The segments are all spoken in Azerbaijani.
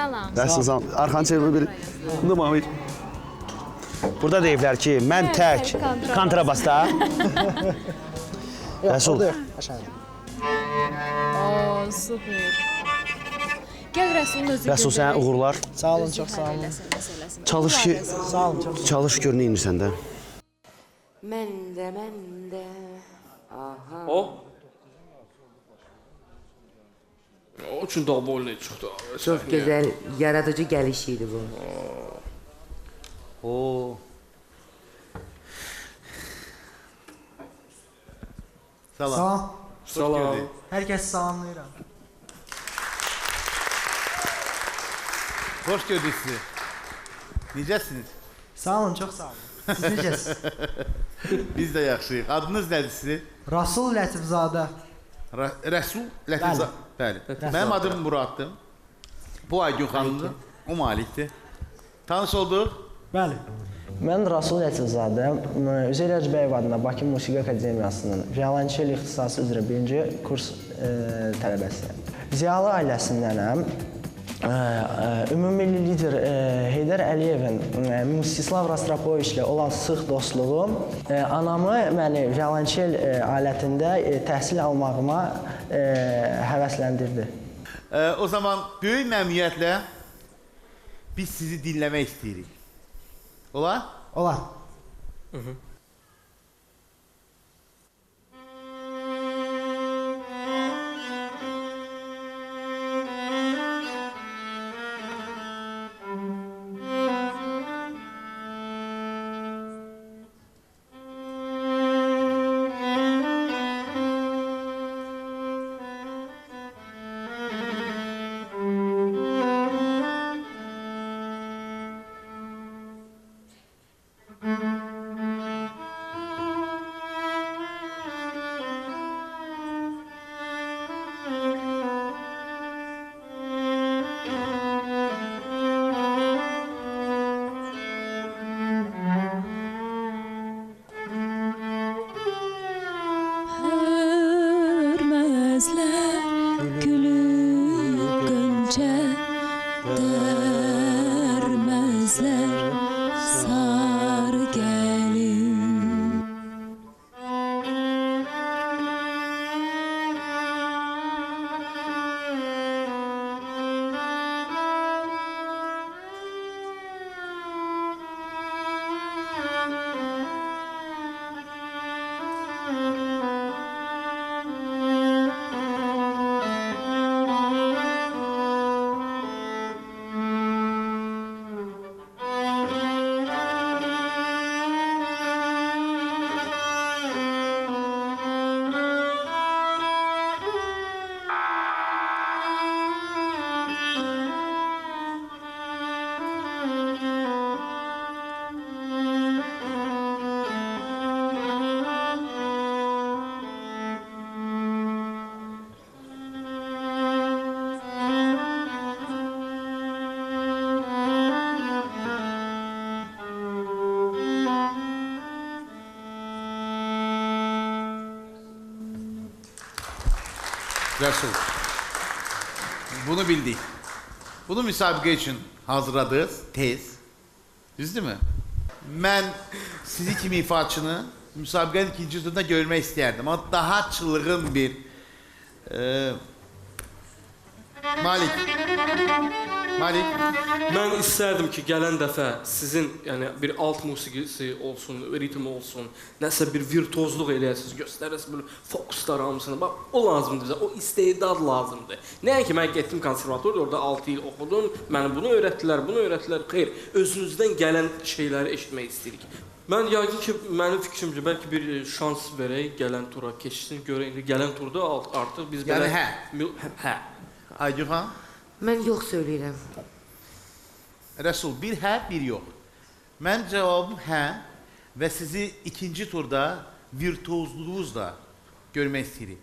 Salam. Rəsul, arxanı çevirmə bir. Numamı. Burada deyiblər ki, mən tək kontrabasda. Rəsul. Oo, super. Gəl Rəsulun özü. Rəsul, sənə uğurlar. Sağ olun, çox sağ olun. Çalış ki, Sağ olun, çox. çalış gör nə edirsən də. Məndə. Aha. O üçün daha boylu çıxdı. Çox gözəl, yaradıcı gəliş idi bu. Oo. Salam. Salam. Salam. Hər kəsi salamlayıram. Hoş gördük sizi. Necəsiniz? Sağ olun, çox sağ olun. Siz necəsiniz? Biz də yaxşıyıq. Adınız nədir sizin? Rasul Lətifzadə. Rəsul Lətifza. Bəli. Mənim adım Muraddır. Bu Aygün xanımdır. O malikdir. Tanış olduq. Bəli. Mən Rasul Lətifzadə, Üzeyir Hacıbəyev adına Bakı Musiqi Akademiyasının violonçel ixtisası üzrə 1-ci kurs tələbəsiyəm. Ziyalı ailəsindənəm. Ümumilli lider Heydər Əliyevin Mstislav Rostropoviçlə olan sıx dostluğum anamı məni violonçel alətində təhsil almağıma həvəsləndirdi. O zaman böyük məmnuniyyətlə biz sizi dinləmək istəyirik. Olar? Olar. Rəsul. Bunu bildik. Bunu müsabiqə üçün hazırladınız, tez. Düzdürmü? Mən sizi kimi ifaçını müsabiqənin ikinci turunda görmək istəyərdim. Ama daha çılgın bir Malik. Mən istərdim ki, gələn dəfə sizin yəni bir alt musiqisi olsun, ritm olsun, nəsə bir virtuozluq eləyəsiniz, göstərəsiniz böyle fokuslar hamısını. Bax, o lazımdır bizə, o istedad lazımdır. Nəyə ki, mən getdim konservatorda, orada 6 il oxudum, mənə bunu öyrətdilər. Xeyr, özünüzdən gələn şeyləri eşitmək istəyirik. Mən yəqin ki, mənim fikrimcə bəlkə bir şans verək, gələn tura keçsin, görək. Gələn turda artıq biz belə... Yəni hə. Aygün xan? Mən yox söyləyirəm. Rəsul, bir hə, bir yox. Mən cavabım hə və sizi ikinci turda virtuozluğunuzla görmək istəyirik.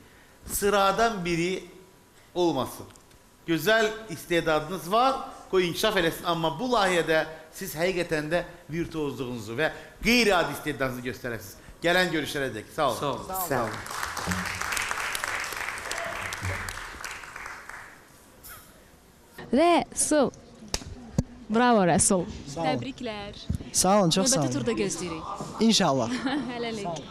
Sıradan biri olmasın. Gözəl istedadınız var, qoy inkişaf eləsin, amma bu layihədə siz həqiqətən də virtuozluğunuzu və qeyri-adi istedadınızı göstərəsiniz. Gələn görüşlərə dək. Sağ olun. Sağ olun. Sağ olun. Rəsul, Bravo Rəsul. Təbriklər. Sağ olun, çox sağ Növbəti olun. turda gözləyirik. İnşallah. Hələlik.